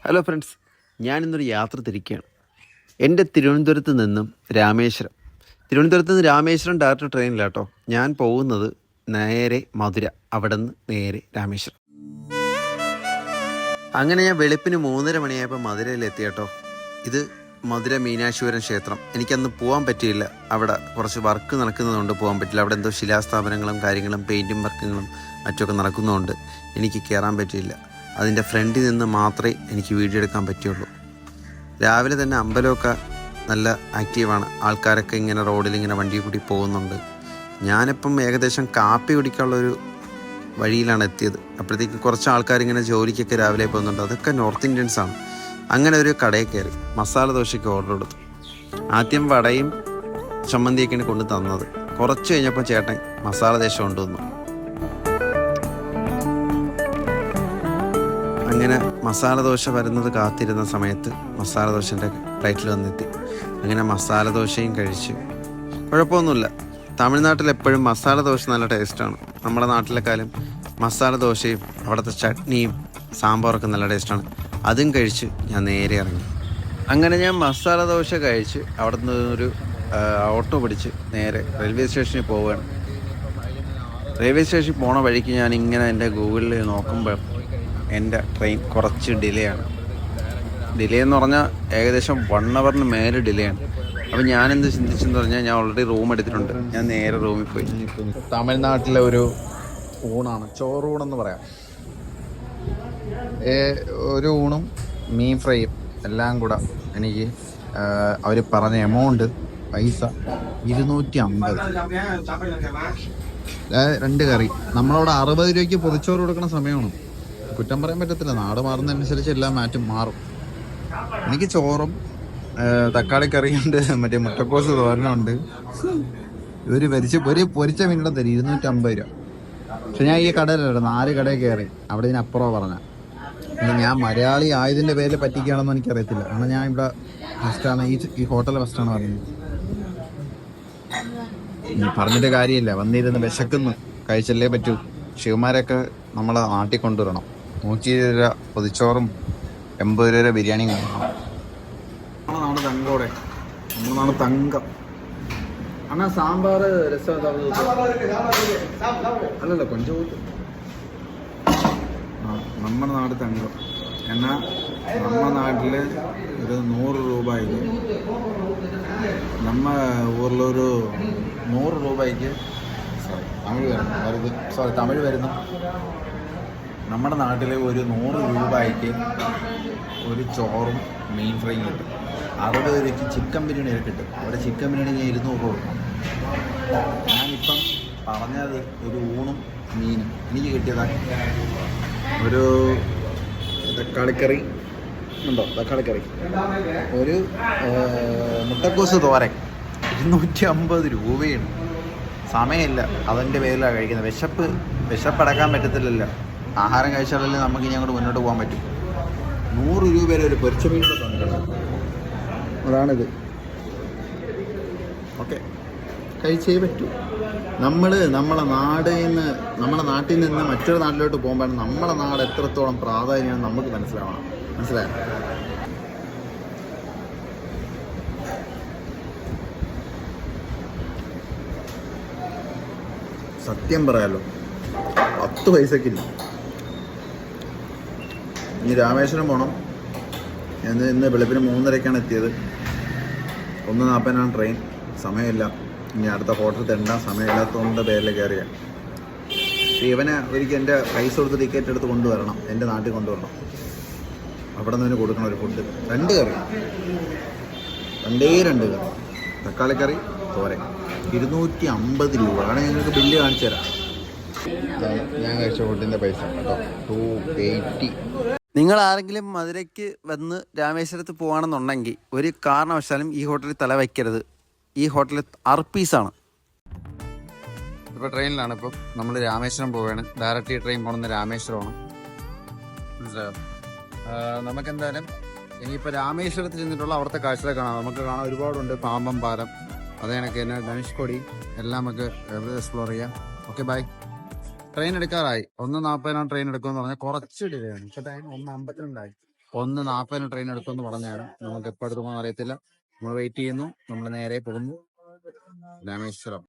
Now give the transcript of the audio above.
Hello friends, ഞാനിന്നൊരു യാത്ര തിരിക്കുകയാണ്. എൻ്റെ തിരുവനന്തപുരത്ത് നിന്നും തിരുവനന്തപുരത്ത് നിന്ന് രാമേശ്വരം ഡയറക്റ്റ് ട്രെയിനിലാട്ടോ ഞാൻ പോകുന്നത്. നേരെ മധുര, അവിടെ നിന്ന് നേരെ രാമേശ്വരം. അങ്ങനെ ഞാൻ വെളുപ്പിന് 3:30 മണിയായപ്പോൾ മധുരയിലെത്തി കേട്ടോ. ഇത് മധുര മീനാക്ഷീപുരം ക്ഷേത്രം. എനിക്കന്ന് പോകാൻ പറ്റിയില്ല, അവിടെ കുറച്ച് വർക്ക് നടക്കുന്നതുകൊണ്ട് പോകാൻ പറ്റില്ല. അവിടെ എന്തോ ശിലാസ്ഥാപനങ്ങളും കാര്യങ്ങളും പെയിൻറ്റിങ് വർക്കുകളും മറ്റൊക്കെ നടക്കുന്നതുകൊണ്ട് എനിക്ക് കയറാൻ പറ്റിയില്ല. അതിൻ്റെ ഫ്രണ്ടിൽ നിന്ന് മാത്രമേ എനിക്ക് വീഡിയോ എടുക്കാൻ പറ്റുള്ളൂ. രാവിലെ തന്നെ അമ്പലമൊക്കെ നല്ല ആക്റ്റീവാണ്. ആൾക്കാരൊക്കെ ഇങ്ങനെ റോഡിൽ ഇങ്ങനെ വണ്ടി കൂടി പോകുന്നുണ്ട്. ഞാനിപ്പം ഏകദേശം കാപ്പി കുടിക്കാനുള്ളൊരു വഴിയിലാണ് എത്തിയത്. അപ്പോഴത്തേക്ക് കുറച്ച് ആൾക്കാരിങ്ങനെ ജോലിക്കൊക്കെ രാവിലെ പോകുന്നുണ്ട്. അതൊക്കെ നോർത്ത് ഇന്ത്യൻസാണ്. അങ്ങനെ ഒരു കടയിൽ കയറി മസാല ദോശയ്ക്ക് ഓർഡർ കൊടുത്തു. ആദ്യം വടയും ചമ്മന്തിയൊക്കെയാണ് കൊണ്ട് തന്നത്. കുറച്ച് കഴിഞ്ഞപ്പോൾ ചേട്ടൻ മസാല ദോശ കൊണ്ടുവന്നു. അങ്ങനെ മസാല ദോശ വരുന്നത് കാത്തിരുന്ന സമയത്ത് മസാല ദോശൻ്റെ പ്ലേറ്റിൽ വന്നെത്തി. അങ്ങനെ മസാല ദോശയും കഴിച്ച്. കുഴപ്പമൊന്നുമില്ല. തമിഴ്നാട്ടിൽ എപ്പോഴും മസാല ദോശ നല്ല ടേസ്റ്റാണ്. നമ്മുടെ നാട്ടിലെക്കാളും മസാല ദോശയും അവിടുത്തെ ചട്നിയും സാമ്പാറൊക്കെ നല്ല ടേസ്റ്റാണ്. അതും കഴിച്ച് ഞാൻ നേരെ ഇറങ്ങി. അങ്ങനെ ഞാൻ മസാല ദോശ കഴിച്ച് അവിടെ നിന്ന് ഒരു ഓട്ടോ പിടിച്ച് നേരെ റെയിൽവേ സ്റ്റേഷനിൽ പോവുകയാണ്. റെയിൽവേ സ്റ്റേഷനിൽ പോണ വഴിക്ക് ഞാൻ ഇങ്ങനെ എൻ്റെ ഗൂഗിളിൽ നോക്കുമ്പോൾ എൻ്റെ ട്രെയിൻ കുറച്ച് ഡിലേ ആണ്. ഡിലേ എന്ന് പറഞ്ഞാൽ ഏകദേശം 1 അവറിന് മേലെ ഡിലേ ആണ്. അപ്പോൾ ഞാനെന്ത് ചിന്തിച്ചെന്ന് പറഞ്ഞാൽ ഞാൻ ഓൾറെഡി റൂം എടുത്തിട്ടുണ്ട്. ഞാൻ നേരെ റൂമിൽ പോയി. തമിഴ്നാട്ടിലെ ഒരു ഊണാണ്, ചോറൂണെന്ന് പറയാം. ഒരു ഊണും മീൻ ഫ്രൈയും എല്ലാം കൂടെ എനിക്ക് അവർ പറഞ്ഞ എമൗണ്ട് പൈസ 250. 2 കറി. നമ്മളവിടെ 60 രൂപയ്ക്ക് പൊതിച്ചോറ് കൊടുക്കുന്ന സമയമാണ്. കുറ്റം പറയാൻ പറ്റത്തില്ല, നാട് മാറുന്നതനുസരിച്ച് എല്ലാം മാറും. എനിക്ക് ചോറും തക്കാളിക്കറിയുണ്ട്, മറ്റേ മുട്ടക്കോസ് തോരനുണ്ട്. ഒരു പൊരിച്ച മീനിടെ തരും 250 രൂപ. പക്ഷെ ഞാൻ ഈ കടയിലല്ല, 4 കടയിൽ കയറി. അവിടെ ഇതിനപ്പുറമാണ് പറഞ്ഞ. ഞാൻ മലയാളി ആയതിൻ്റെ പേരിൽ പറ്റിക്കുകയാണെന്ന് എനിക്കറിയത്തില്ല. കാരണം ഞാൻ ഇവിടെ ഫസ്റ്റാണ്, ഈ ഹോട്ടൽ ഫസ്റ്റാണ് പറയുന്നത്. പറഞ്ഞിട്ട് കാര്യമില്ല, വന്നിരുന്ന് വിശക്കുന്നു, കഴിച്ചല്ലേ പറ്റൂ. ശിവമാരൊക്കെ നമ്മളെ നാട്ടിൽ കൊണ്ടുവരണം. 120 രൂപ പൊതിച്ചോറും 80 രൂപ ബിരിയാണിയും കൊണ്ടുവരണം. നമ്മുടെ നാട് തങ്കോടെ, നമ്മുടെ നാട് തങ്കം. അണ്ണാ സാമ്പാർ രസം അല്ലല്ലോ കൊഞ്ചം. നമ്മുടെ നാട് തങ്കം. എന്നാൽ നമ്മുടെ നാട്ടിൽ ഒരു 100 രൂപയ്ക്ക്, നമ്മ ഊരിലൊരു 100 രൂപയ്ക്ക് തമിഴ് വരുന്ന നമ്മുടെ നാട്ടിൽ ഒരു 100 രൂപയ്ക്ക് ഒരു ചോറും മീൻ ഫ്രൈയും കിട്ടും. 60 രൂപയ്ക്ക് ചിക്കൻ ബിരിയാണി കിട്ടും. അവിടെ ചിക്കൻ ബിരിയാണി ഞാൻ 200 രൂപ കൊടുക്കണം. ഞാനിപ്പം പറഞ്ഞത് ഒരു ഊണും മീനും എനിക്ക് കിട്ടിയതാണ്. ഒരു തക്കാളിക്കറി ഉണ്ടോ, തക്കാളിക്കറി, ഒരു മുട്ടക്കോസ് തോരൻ 250 രൂപയാണ്. സമയമില്ല, അതിൻ്റെ പേരിലാണ് കഴിക്കുന്നത്. വിശപ്പടക്കാൻ പറ്റത്തില്ലല്ലോ. ആഹാരം കഴിച്ചാലല്ലേ നമുക്ക് ഇനി അങ്ങോട്ട് മുന്നോട്ട് പോകാൻ പറ്റും. 100 രൂപ വരെ ഒരു പൊരിച്ച മീനിൻ്റെ തന്നിട്ടുണ്ട്. അതാണിത്. ഓക്കെ, കഴിച്ചേ പറ്റൂ. നമ്മുടെ നാട്ടിൽ നിന്ന് മറ്റൊരു നാട്ടിലോട്ട് പോകുമ്പോൾ നമ്മളെ നാട് എത്രത്തോളം പ്രാധാന്യമാണ് നമുക്ക് മനസ്സിലായോ? സത്യം പറയാലോ, 10 പൈസക്കില്ല. ഇനി രാമേശ്വരം പോകണം. ഇന്ന് വെളുപ്പിന് 3:30 എത്തിയത്. 1:40 ട്രെയിൻ. സമയമില്ല. ഇനി അടുത്ത ഹോട്ടൽ തെണ്ടാൻ സമയമില്ലാത്തതുകൊണ്ട് പേരിൽ കയറിയ ഇവനെ ഒരിക്കൽ എൻ്റെ പൈസ കൊടുത്ത് ടിക്കറ്റ് എടുത്ത് കൊണ്ടുവരണം, എൻ്റെ നാട്ടിൽ കൊണ്ടുവരണം. അവിടെ നിന്ന് കൊടുക്കണം ഒരു ഫുഡ്. 2 കറി, 2 കറി, തക്കാളിക്കറി, തോരൻ, 250 രൂപ. വേണമെങ്കിൽ ഞങ്ങൾക്ക് ബില്ല് കാണിച്ചു തരാം. ഞാൻ കഴിച്ച ഫുഡിൻ്റെ പൈസ കേട്ടോ, 280. നിങ്ങൾ ആരെങ്കിലും മധുരയ്ക്ക് വന്ന് രാമേശ്വരത്ത് പോകുകയാണെന്നുണ്ടെങ്കിൽ ഒരു കാരണവശാലും ഈ ഹോട്ടലിൽ തല വയ്ക്കരുത്. ഈ ഹോട്ടലിൽ അർപ്പീസാണ്. ഇപ്പോൾ ട്രെയിനിലാണ്. ഇപ്പം നമ്മൾ രാമേശ്വരം പോവുകയാണ്. ഡയറക്റ്റ് ട്രെയിൻ പോകുന്നത് രാമേശ്വരമാണ്. മനസ്സിലായോ? നമുക്കെന്തായാലും ഇനിയിപ്പോൾ രാമേശ്വരത്തിൽ നിന്നിട്ടുള്ള അവിടുത്തെ കാഴ്ചകൾ കാണാം. നമുക്ക് കാണാൻ ഒരുപാടുണ്ട്. പാമ്പം പാലം, അതേ കണക്ക് തന്നെ ധനുഷ്കോടി, എല്ലാം നമുക്ക് എക്സ്പ്ലോർ ചെയ്യാം. Okay, bye. ട്രെയിൻ എടുക്കാറായി. 1:40 ട്രെയിൻ എടുക്കുമെന്ന് പറഞ്ഞാൽ കുറച്ച് ഡിലേ ആണ്. ഇപ്പോൾ ടൈം 1:52. 1:40 ട്രെയിൻ എടുക്കുമെന്ന് പറഞ്ഞാണ്. നമുക്ക് എപ്പോൾ എടുക്കുമെന്ന് അറിയത്തില്ല. നമ്മൾ വെയിറ്റ് ചെയ്യുന്നു. നമ്മൾ നേരെ പോകുന്നു രാമേശ്വരം.